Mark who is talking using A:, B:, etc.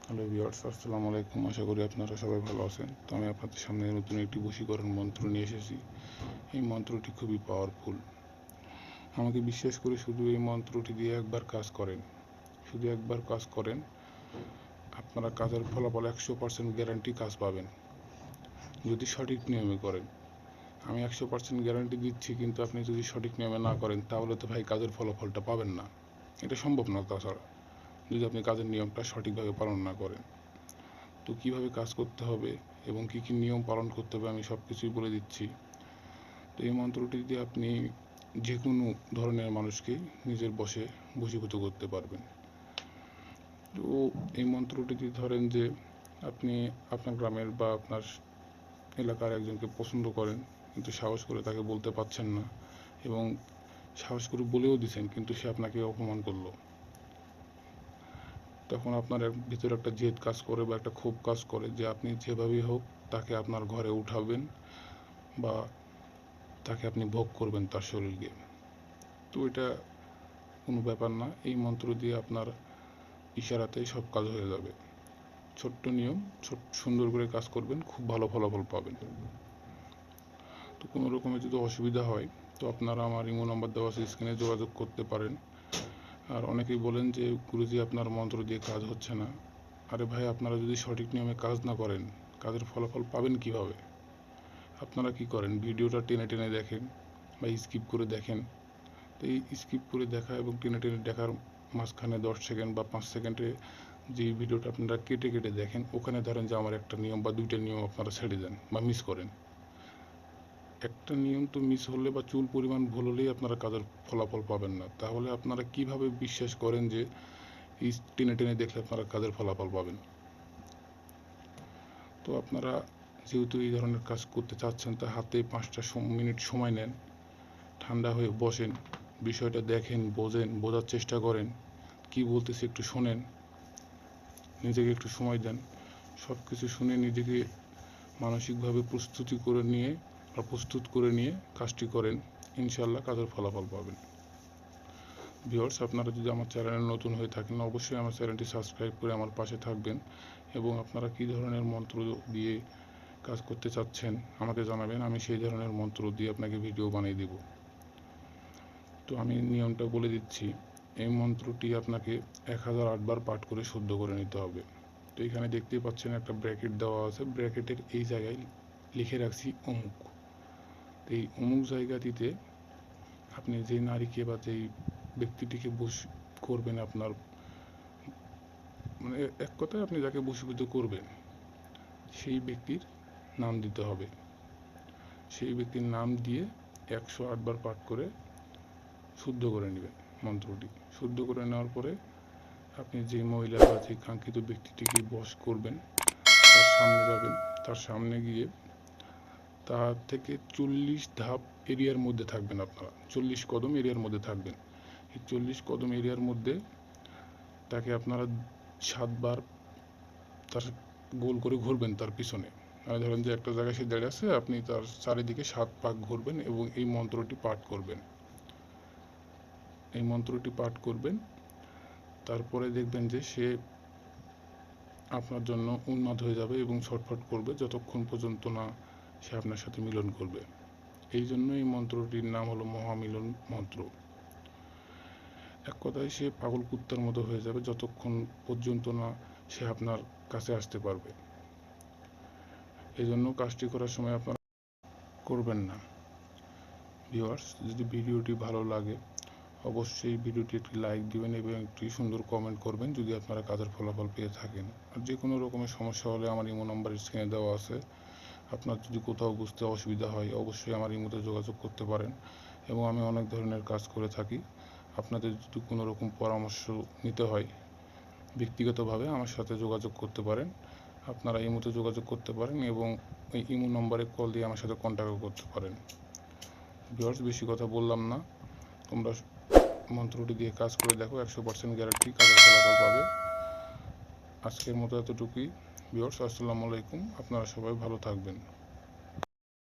A: Hello viewers, আসসালামু আলাইকুম। আশা করি আপনারা সবাই ভালো আছেন। তো আমি আপনাদের সামনে নতুন একটি বশীকরণ মন্ত্র নিয়ে এসেছি। এই মন্ত্রটি খুবই পাওয়ারফুল। আমাকে বিশ্বাস করে শুধু এই মন্ত্রটি দিয়ে একবার কাজ করেন। শুধু একবার কাজ করেন, আপনারা কাজের ফলাফল 100% গ্যারান্টি কাজ পাবেন, যদি সঠিক নিয়মে করেন। আমি 100% গ্যারান্টি দিচ্ছি, কিন্তু আপনি যদি সঠিক নিয়মে না করেন তাহলে তো ভাই কাজের ফলাফলটা পাবেন না। এটা সম্ভব না তাছাড়া, যদি আপনি কাজের নিয়মটা সঠিকভাবে পালন না করেন। তো কীভাবে কাজ করতে হবে এবং কী কী নিয়ম পালন করতে হবে আমি সব কিছুই বলে দিচ্ছি। তো এই মন্ত্রটি দিয়ে আপনি যে কোনো ধরনের মানুষকেই নিজের বশে বশীভূত করতে পারবেন। তো এই মন্ত্রটি দিয়ে ধরেন যে আপনি আপনার গ্রামের বা আপনার এলাকার একজনকে পছন্দ করেন, কিন্তু সাহস করে তাকে বলতে পারছেন না, এবং সাহস করে বলেও দিছেন কিন্তু সে আপনাকে অপমান করলো। তখন আপনার ভিতরে একটা জেদ কাজ করে বা একটা ক্ষোভ কাজ করে যে আপনি যেভাবেই হোক তাকে আপনার ঘরে উঠাবেন বা তাকে আপনি ভোগ করবেন তার শরীরকে। তো এটা কোনো ব্যাপার না, এই মন্ত্র দিয়ে আপনার ইশারাতেই সব কাজ হয়ে যাবে। ছোট্ট নিয়ম, সুন্দর করে কাজ করবেন, খুব ভালো ফলাফল পাবেন। তো কোনো রকমের যদি অসুবিধা হয় তো আপনারা আমার ইমো নাম্বার দেওয়া আছে, স্ক্রিনে যোগাযোগ করতে পারেন। আর অনেকেই বলেন যে গুরুজি আপনার মন্ত্র দিয়ে কাজ হচ্ছে না। আরে ভাই, আপনারা যদি সঠিক নিয়মে কাজ না করেন কাজের ফলাফল পাবেন কিভাবে? আপনারা কি করেন, ভিডিওটা টেনে টেনে দেখেন বা স্কিপ করে দেখেন। তো এই স্কিপ করে দেখা এবং টেনে টেনে দেখার মাঝখানে 10 সেকেন্ড বা 5 সেকেন্ডে যে ভিডিওটা আপনারা কেটে কেটে দেখেন, ওখানে ধরেন যে আমার একটা নিয়ম বা দুইটা নিয়ম আপনারা ছেড়ে দেন বা মিস করেন। একটা নিয়ম তো মিস হলে বা চুল পরিমাণ ভুল হলেই আপনারা কাজের ফলাফল পাবেন না। তাহলে আপনারা কিভাবে বিশ্বাস করেন যে এই টেনে টেনে দেখলে আপনারা কাজের ফলাফল পাবেন? তো আপনারা যেহেতু এই ধরনের কাজ করতে চাচ্ছেন, তা হাতে 5টা মিনিট সময় নেন, ঠান্ডা হয়ে বসেন, বিষয়টা দেখেন, বোঝেন, বোঝার চেষ্টা করেন, কি বলতেছি একটু শোনেন, নিজেকে একটু সময় দেন। সব কিছু শুনে নিজেকে মানসিকভাবে প্রস্তুত করে নিয়ে কাজটি করেন, ইনশাল্লাহ কাজের ফলাফল পাবেন। ভিউয়ার্স, আপনারা যদি আমার চ্যানেলে নতুন হয়ে থাকেন অবশ্যই আমার চ্যানেলটি সাবস্ক্রাইব করে আমার পাশে থাকবেন, এবং আপনারা কী ধরনের মন্ত্র দিয়ে কাজ করতে চাচ্ছেন আমাকে জানাবেন, আমি সেই ধরনের মন্ত্র দিয়ে আপনাকে ভিডিও বানিয়ে দেব। তো আমি নিয়মটা বলে দিচ্ছি। এই মন্ত্রটি আপনাকে 1008 বার পাঠ করে শুদ্ধ করে নিতে হবে। তো এখানে দেখতেই পাচ্ছেন একটা ব্র্যাকেট দেওয়া আছে, ব্র্যাকেটের এই জায়গায় লিখে রাখছি অমুক। তো এই অমুক জায়গাটিতে আপনি যেই নারীকে বা যেই ব্যক্তিটিকে করবেন, আপনার মানে এক কথায় আপনি যাকে বশীভূত করবেন সেই ব্যক্তির নাম দিতে হবে। সেই ব্যক্তির নাম দিয়ে 108 বার পাঠ করে শুদ্ধ করে নেবেন মন্ত্রটি। শুদ্ধ করে নেওয়ার পরে আপনি যে মহিলা বা যে কাঙ্ক্ষিত ব্যক্তিটিকে বশ করবেন তার সামনে যাবেন, তার সামনে গিয়ে তার থেকে 40 ধাপ এরিয়ার মধ্যে থাকবেন, আপনারা 40 কদম এরিয়ার মধ্যে থাকবেন। এই 40 কদম এরিয়ার মধ্যে তাকে আপনারা 7 বার তার গোল করে ঘুরবেন তার পিছনে। ধরেন যে একটা জায়গায় সে দাঁড়িয়ে আছে, আপনি তার চারিদিকে 7 পাক ঘুরবেন এবং এই মন্ত্রটি পাঠ করবেন। এই মন্ত্রটি পাঠ করবেন, তারপরে দেখবেন যে সে আপনার জন্য উন্মাদ হয়ে যাবে এবং ছটফট করবে যতক্ষণ পর্যন্ত না সে আপনার সাথে মিলন করবে। এই জন্য এই মন্ত্রটির নাম হলো মহামিলন মন্ত্র। এক কথায় সে পাগল কুত্তার মতো হয়ে যাবে যতক্ষণ পর্যন্ত না সে আপনার কাছে আসতে পারবে। এই জন্য কাজটি করার সময় আপনারা করবেন না। ভিউয়ার্স, যদি ভিডিওটি ভালো লাগে অবশ্যই ভিডিওটি একটি লাইক দিবেন এবং একটি সুন্দর কমেন্ট করবেন যদি আপনারা কাজের ফলাফল পেয়ে থাকেন। আর যে কোনো রকমের সমস্যা হলে আমার ইমো নাম্বার স্ক্রিনে দেওয়া আছে। আপনার যদি কোথাও বুঝতে অসুবিধা হয় অবশ্যই আমার ইমোতে যোগাযোগ করতে পারেন, এবং আমি অনেক ধরনের কাজ করে থাকি। আপনাদের যদি কোনো রকম পরামর্শ নিতে হয় ব্যক্তিগতভাবে আমার সাথে যোগাযোগ করতে পারেন। আপনারা ইমোতে যোগাযোগ করতে পারেন এবং এই ইমো নম্বরে কল দিয়ে আমার সাথে কন্ট্যাক্ট করতে পারেন। ভিউয়ার্স, বেশি কথা বললাম না, তোমরা মন্ত্রটি দিয়ে কাজ করে দেখো, 100% গ্যারান্টি কাজের ফলাফল পাবে। আজকের মতো এতটুকুই ভিউয়ার্স, আসসালামু আলাইকুম। আপনারা সবাই ভালো থাকবেন।